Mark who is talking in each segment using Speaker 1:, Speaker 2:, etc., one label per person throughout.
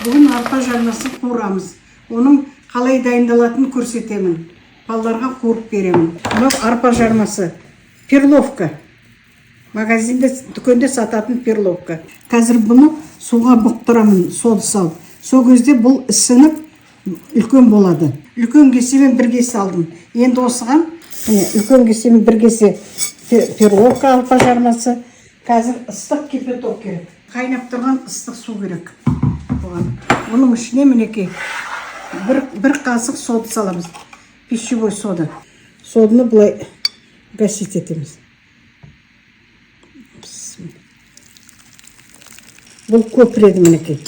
Speaker 1: Бүгін арпа жармасын қуырамыз. Оның қалай дайындалатынын көрсетемін. Балаларға қуырып беремін. Мынау арпа жармасы. Перловка. Магазинде, дүкенде сататын перловка. Қазір бұны суға бұқтырамын, соды салып. Сол кезде бұл ісініп үлкен болады. Үлкен кесемен бір кесе алдым. Енді осыған үлкен кесемен бір кесе перловка арпа жармасы. Қазір ыстық кипяток керек. Қайнап тұрған ыстық су керек. Оның ішіне мінекей бір қасық соды саламыз. Пищевой сода. Содыны бұлай гасить етеміз. Бұл көпіреді мінекей.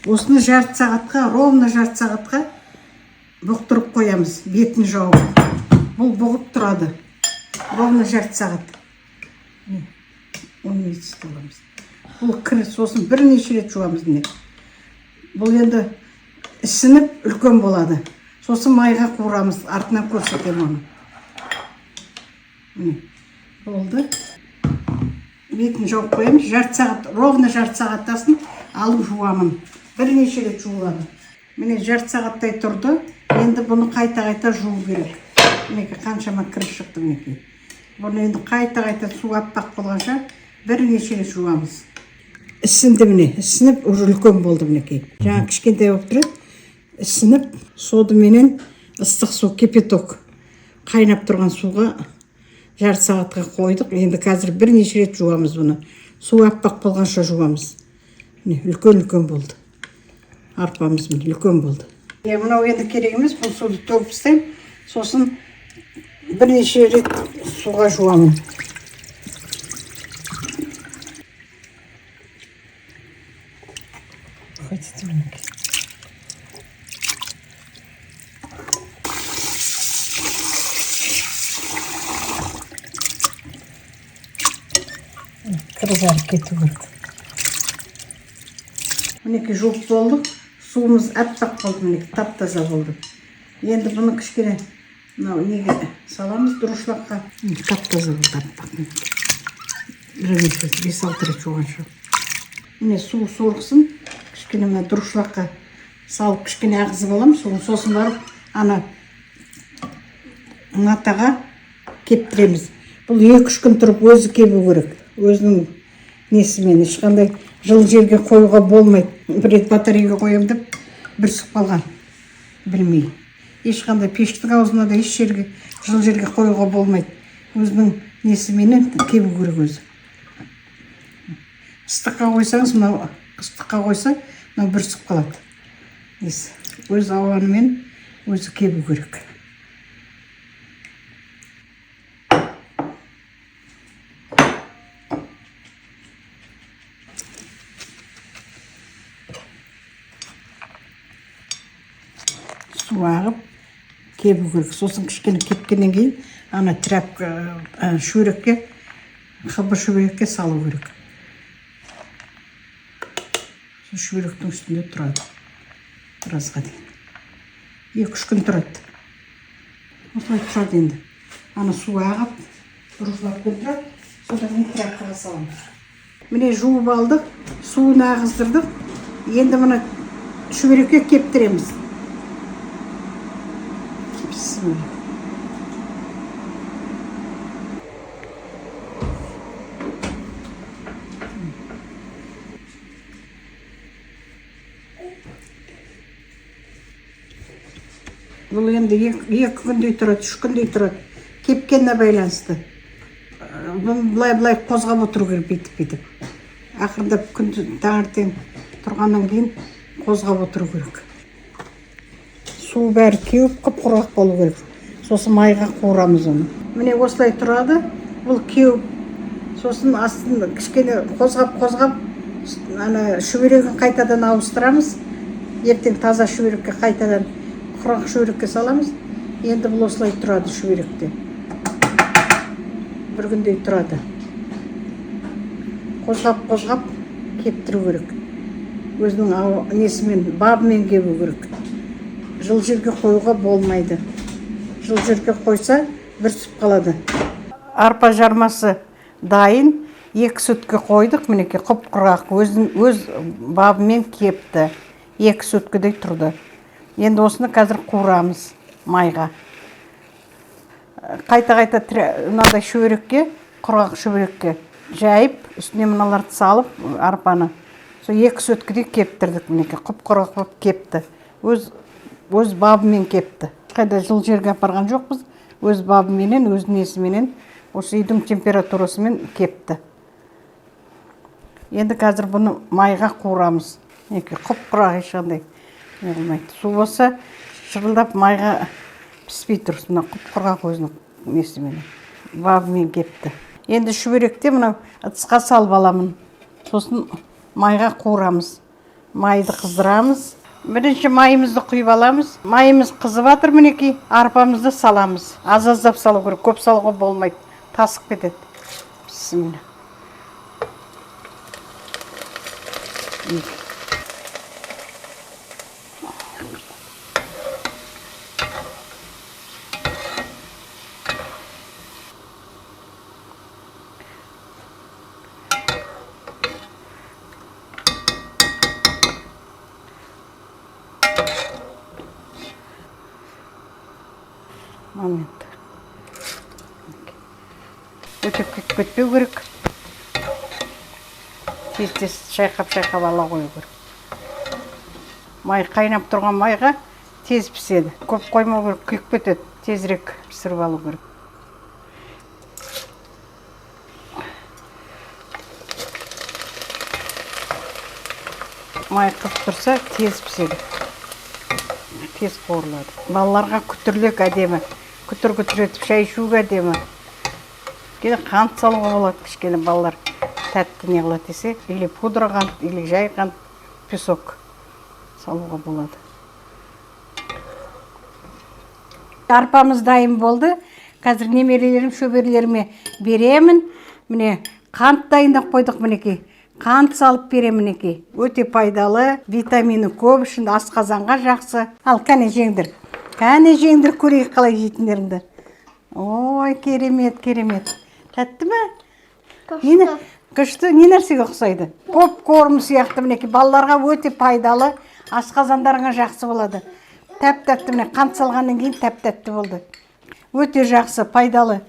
Speaker 1: Осыны жарты сағатқа, ровно жарты сағатқа бұқтырып қоямыз. Бетін жауып. Бұл бұғып тұрады. Ровно жарты сағат. Оны етсіз аламыз. Бұл кір сосын бірнеше рет жуамыз. Бұл енді ісініп үлкен болады. Сосын майға қуырамыз. Артынан көрсетем оны. Болды. Бетін жауып қоямыз. Жарты сағат, ровно жарты сағаттасын алып жуамын. Бірнеше рет жуылады. Міне жарты сағаттай тұрды. Енді бұны қайта жуу керек. Мінекей қаншама кір шықты мінекей. Бұны енді қайта су аппақ болғанша бірнеше рет жуамыз. Ісінді міне, ісініп уже үлкен болды мінекей. Жаңа кішкентай болып тұрады. Ісініп соды менен ыстық су, кипяток. Қайнап тұрған суға жарты сағатқа қойдық. Енді қазір бірнеше рет жуамыз бұны. Су аппақ болғанша жуамыз. Үлкен болды. Арпамыз үлкен болды. Мынау енді керек емес, бұл суды төгіп тастаймын. Сосын бірнеше рет суға жуамын. Хотите мінекей. Кірзарып кету керек. Мінекей жуып болды. Суымыз әппақ болды, мінекей тап-таза болды. Енді бұны кішкене неге саламыз дұрышлаққа. Тап-таза болды әппақ. Бірнеше 5-6 рет жуғанша. Міне су сорғысын, кішкене дұрышлаққа салып кішкене ағызып алам. Сосын барып ана матаға кептіреміз. Бұл 2-3 күн тұрып өзі кебу керек. Өзінің несімен ешқандай жылы жерге қоюға болмайды. Бір рет батареяға қоям деп бүрсіп қалған. Білмей. Ешқандай пештің аузына да еш жерге жылы жерге қоюға болмайды. Өзінің несіменен кебу керек өзі. Ыстыққа қойсаңыз, мынау ыстыққа қойса, мынау бүрсіп қалады. Өз ауанымен өзі кебу керек. Су ағып, кебу керек. Сосын кішкене кепкеннен кейін, ана тряпка, шүрекке, қыбыр шүрекке салу керек. Шүректің үстінде тұрады. Біразға дейін. 2-3 күн тұрады. Осылай тұрады енді. Ана су ағып, бұрғылап тұрады. Содан тряпкаға саламыз. Міне жуып алдық, суын ағыздырдық. Енді мұны шүрекке кептіреміз. Бұл енді 2 күндей тұрады, 3 күндей тұрады. Кепкеніне байланысты. Бұлай қозғап отыру керек бейтіп. Ақырындап күн таңертең тұрғаннан кейін қозғап отыру керек. Су бәрі кеуіп, құп-құрғақ болу керек. Сосын майға қуырамыз оны. Міне осылай тұрады. Бұл кеуіп, сосын астын кішкене қозғап, шүберегін қайтадан ауыстырамыз. Ертең таза шүберекке қайтадан құрақ шүберекке саламыз. Енді бұл осылай тұрады шүберекте. Бір күндей тұрады. Қозғап, кептіру керек. Өзінің несімен, бабымен кебу керек. Жыл жерге қоюға болмайды. Жыл жерге қойса бүрсіп қалады. Арпа жармасы дайын. 2 сүтке қойдық, мінекей құп-құрғақ өз бабымен кепті. 2 суткідей тұрды. Енді осыны қазір қуырамыз майға. Қайта-қайта мынандай шөберекке, құрғақ шөберекке жайып, үстіне мыналарды салып арпаны. Сол 2 суткідей кептірдік мінеке, құп-құрғақ болып кепті. Өз бабымен кепті. Қайда жыл жерге апарған жоқпыз. Өз бабыменен, өз несіменен, осы үйдің температурасымен кепті. Енді қазір бұны майға қуырамыз. Құп-құрақ ешқандай не қылмайды. Су болса шырылдап майға піспей тұр. Мына құп-құрғақ өзінің несіменен, бабымен кепті. Енді шүберекте мына ыдысқа салып аламын. Сосын майға қуырамыз. Майды қыздырамыз. Бірінші майымызды құйып аламыз. Майымыз қызып жатыр мінекей, арпамызды саламыз. Аз-аздап салу керек, көп салуға болмайды. Тасып кетеді. Бісміллә. Момент. Өтіп кетпеу керек. Тез-тез шайқап ала қою керек. Май қайнап тұрған майға тез піседі. Көп қоймау керек, күйіп кетеді. Тезірек пісіріп алу керек. Май қызып тұрса тез піседі. Тез қуырылады. Балаларға күтірлік әдемі. Күтір-күтір етіп шай ішуге әдемі. Кейін қант салуға болады, кішкене балалар тәтті не қылады десе, или пудра қант, или жай қант, песок салуға болады. Арпамыз дайын болды. Қазір немерелерім, шөберлеріме беремін. Міне қант дайындап қойдық мінекей. Қант салып беремін мінекей. Өте пайдалы, витамины көп, ішінде асқазанға жақсы. Ал кәне жеңдір. Кәне жеңдір, көрейік қалай жейтіндеріңді. Ой, керемет, керемет. Тәтті ме?
Speaker 2: Күшті.
Speaker 1: Күшті, не нәрсеге ұқсайды? Попкорн сияқты мінекей. Балаларға өте пайдалы, асқазандарыңа жақсы болады. Тәп-тәтті міне, қант салғаннан кейін тәп-тәтті болды. Өте жақсы, пайдалы.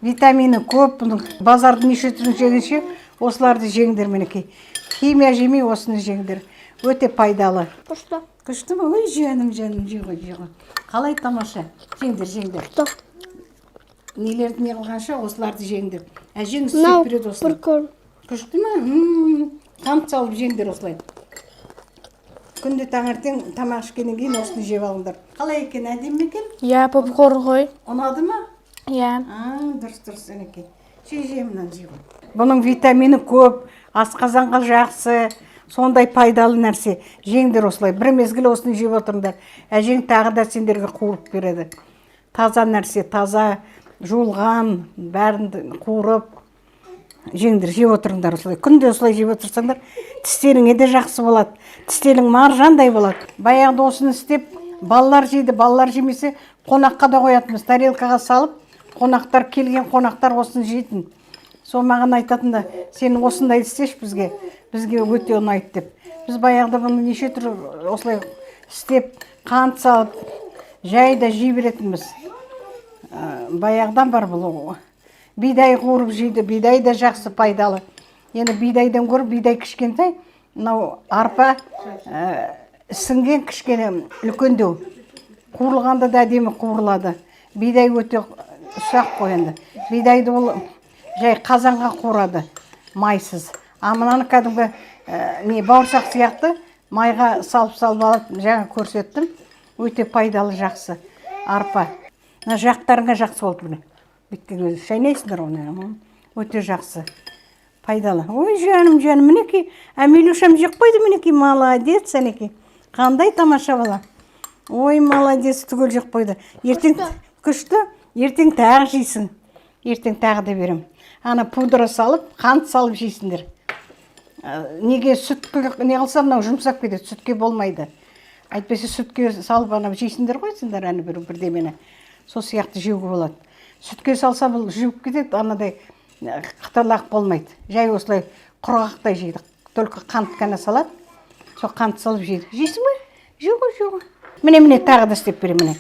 Speaker 1: Витамины көп, бұның базардың неше түрін жегенше осыларды жеңдір мінекей. Химия жемей осыны жеңдір. Өте пайдалы.
Speaker 2: Күшті.
Speaker 1: Күшті ме? Ой, жаным, жего. Қалай тамаша? Жеңдір. Нелерді не қылғанша осыларды жеңдір. Әжең істеп береді осылай.
Speaker 2: Попкорн.
Speaker 1: Күшті ме? Қант салып жеңдір осылай. Күнде таңертең тамақ ішкеннен кейін осыны жеп алыңдар. Қалай екен, әдемі екен?
Speaker 2: Я, попкорн ғой.
Speaker 1: Ұнады ма?
Speaker 2: Я.
Speaker 1: Дұрыс әнекей. Жемнан жего. Бұның витамины көп, асқазанға жақсы, сондай пайдалы нәрсе. Жеңдер осылай. Бір мезгіл осыны жеп отырыңдар. Әжең тағы да сендерге қуырып береді. Таза нәрсе, таза жуылған, бәрін қуырып жеңдер, жеп отырыңдар осылай. Күнде осылай жеп отырсаңдар, тістеріңе де жақсы болады. Тістерің маржандай болады. Баяғыда осыны істеп, балалар жейді, балалар жемесе, қонаққа да қоятынбыз. Тарелкаға салып, қонақтар келген қонақтар осыны жейтін. Сол маған айтатында, сен осындай істеш бізге өте ұнайды деп. Біз баяғыда бұны неше түрлі осылай істеп, қант салып, жай да жей беретінбіз. Баяғыдан бар бұл. Бидай қуырып жейді, бидай да жақсы пайдалы. Енді бидайдан көріп, бидай кішкентай, мынау арпа сіңген кішкене үлкендеу. Қуырылғанда да әдемі қуырылады. Бидай өте ұсақ қойынды. Бидайды ол жай қазанға қуырады, майсыз. Мынаны кәдімгі бауырсақ сияқты майға салып алып, жаңа көрсеттім. Өте пайдалы, жақсы арпа. Жақтарыңа жақсы болды бұны. Бүйткен шайнайсыңдар оны. Өте жақсы. Пайдалы. Ой, жаным, мінекей. Милюшам жеп қойды мінекей. Молодец, әнекей. Қандай тамаша бала. Ой, молодец, түгел жеп қойды. Ертең күшті, ертең тағы жейсің. Ертең тағы да берем. Ана пудра салып, қант салып жейсіңдер. Неге сүтке не қылса, мынау жұмсап кетеді, сүтке болмайды. Айтпесе сүтке салып ана жейсіңдер қойсыңдар, әні бірдемені. Сол сияқты жеуге болады. Сүтке салса бұл жеуіп кетеді, анадай қытырлақ болмайды. Жай осылай құрғақтай жейді. Только қант қана салады. Сол қант салып жейді. Жейсің бе? Жоқ. Міне тағы да істеп берем, міне.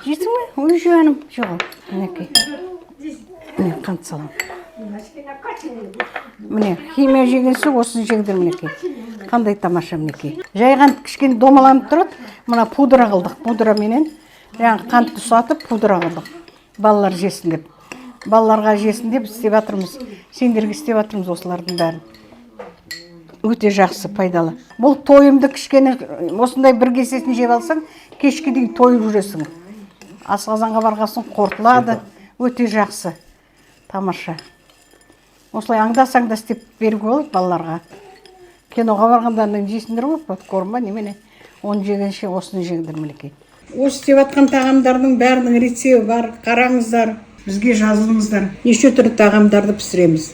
Speaker 1: Жейсің бе? Ой, жаным, жоқ. Мінекей. Міне қант салам. Міне, химия жеген соң осыны жеңдір, мінекей. Қандай тамаша, мінекей. Жайған кішкене домаланып тұрады. Мына пудра қылдық. Пудра менен жаңағы қантты сұратып пудра қылдық. Балалар жесін деп. Балаларға жесін деп істеп жатырмыз. Сендерге істеп жатырмыз осылардың бәрін. Өте жақсы, пайдалы. Бұл тойымды кішкене осындай бір кесесін жеп алсаң, кешке дейін тойып жүресің. Асқазанға барғасын қорытылады. Өте жақсы. Тамаша. Осылай аңдасаң да істеп беруге болады балаларға. Киноға барғандардан жейсіңдер ғой, попкорн ба немене. Оны жегенше осыны жеңдір, мінекей. Осы істеп жатқан тағамдардың бәрінің рецебі бар. Қараңыздар, бізге жазылыңыздар. Неше түрлі тағамдарды пісіреміз.